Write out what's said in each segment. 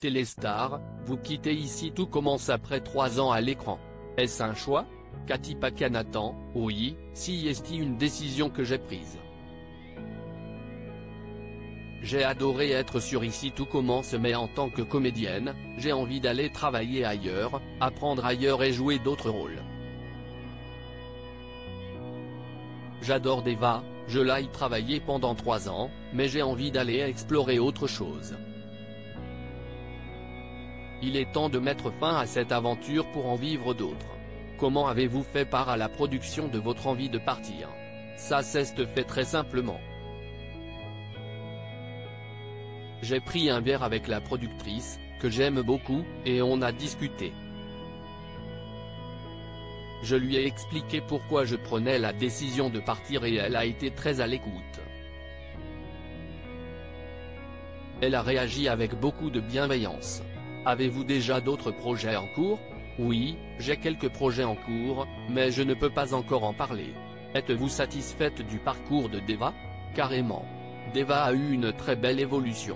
Téléstar, vous quittez Ici Tout commence après 3 ans à l'écran. Est-ce un choix? Cathy Paquet-Nathan: oui, si est une décision que j'ai prise. J'ai adoré être sur Ici Tout commence mais en tant que comédienne, j'ai envie d'aller travailler ailleurs, apprendre ailleurs et jouer d'autres rôles. J'adore Deva, je l'ai y travaillé pendant 3 ans, mais j'ai envie d'aller explorer autre chose. Il est temps de mettre fin à cette aventure pour en vivre d'autres. Comment avez-vous fait part à la production de votre envie de partir? Ça s'est fait très simplement. J'ai pris un verre avec la productrice, que j'aime beaucoup, et on a discuté. Je lui ai expliqué pourquoi je prenais la décision de partir et elle a été très à l'écoute. Elle a réagi avec beaucoup de bienveillance. Avez-vous déjà d'autres projets en cours? Oui, j'ai quelques projets en cours, mais je ne peux pas encore en parler. Êtes-vous satisfaite du parcours de Deva? Carrément. Deva a eu une très belle évolution.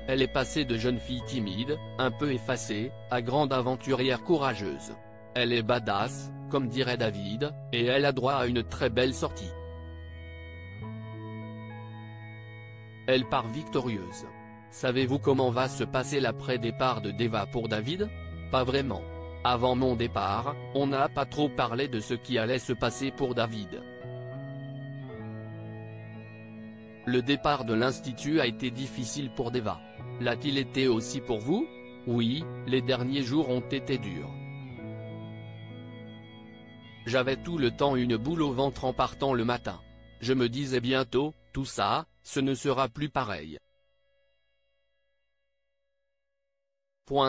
Elle est passée de jeune fille timide, un peu effacée, à grande aventurière courageuse. Elle est badass, comme dirait David, et elle a droit à une très belle sortie. Elle part victorieuse. Savez-vous comment va se passer l'après-départ de Deva pour David? Pas vraiment. Avant mon départ, on n'a pas trop parlé de ce qui allait se passer pour David. Le départ de l'Institut a été difficile pour Deva. L'a-t-il été aussi pour vous? Oui, les derniers jours ont été durs. J'avais tout le temps une boule au ventre en partant le matin. Je me disais bientôt, tout ça, ce ne sera plus pareil.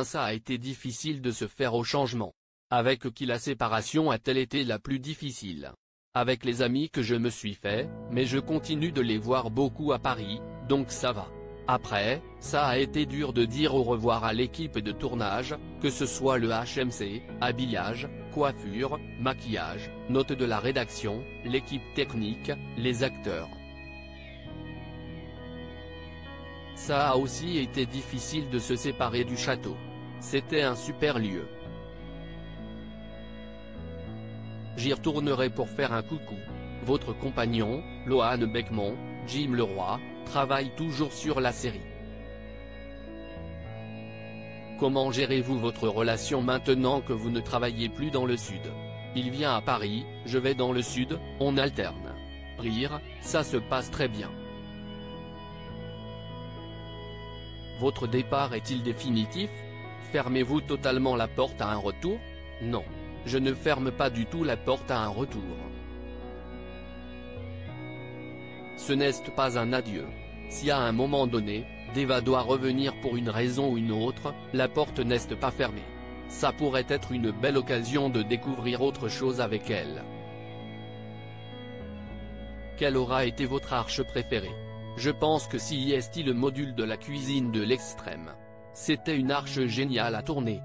Ça a été difficile de se faire au changement. Avec qui la séparation a-t-elle été la plus difficile? Avec les amis que je me suis fait, mais je continue de les voir beaucoup à Paris, donc ça va. Après, ça a été dur de dire au revoir à l'équipe de tournage, que ce soit le HMC, habillage, coiffure, maquillage, notes de la rédaction, l'équipe technique, les acteurs. Ça a aussi été difficile de se séparer du château. C'était un super lieu. J'y retournerai pour faire un coucou. Votre compagnon, Loane Beckmont, Jim Leroy, travaille toujours sur la série. Comment gérez-vous votre relation maintenant que vous ne travaillez plus dans le sud? Il vient à Paris, je vais dans le sud, on alterne. Rire, ça se passe très bien. Votre départ est-il définitif? Fermez-vous totalement la porte à un retour? Non. Je ne ferme pas du tout la porte à un retour. Ce n'est pas un adieu. Si à un moment donné, Deva doit revenir pour une raison ou une autre, la porte n'est pas fermée. Ça pourrait être une belle occasion de découvrir autre chose avec elle. Quelle aura été votre arche préférée? Je pense que si est le module de la cuisine de l'extrême. C'était une arche géniale à tourner.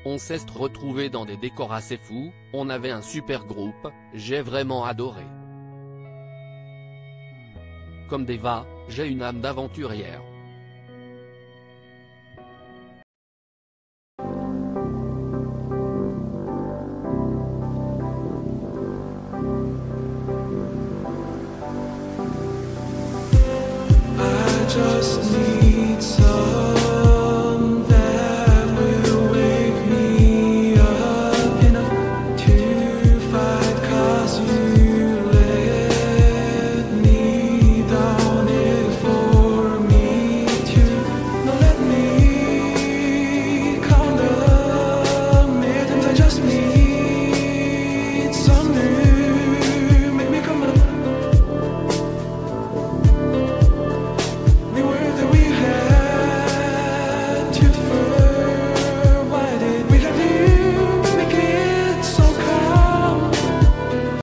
On s'est retrouvé dans des décors assez fous, on avait un super groupe, j'ai vraiment adoré. Comme Deva, j'ai une âme d'aventurière.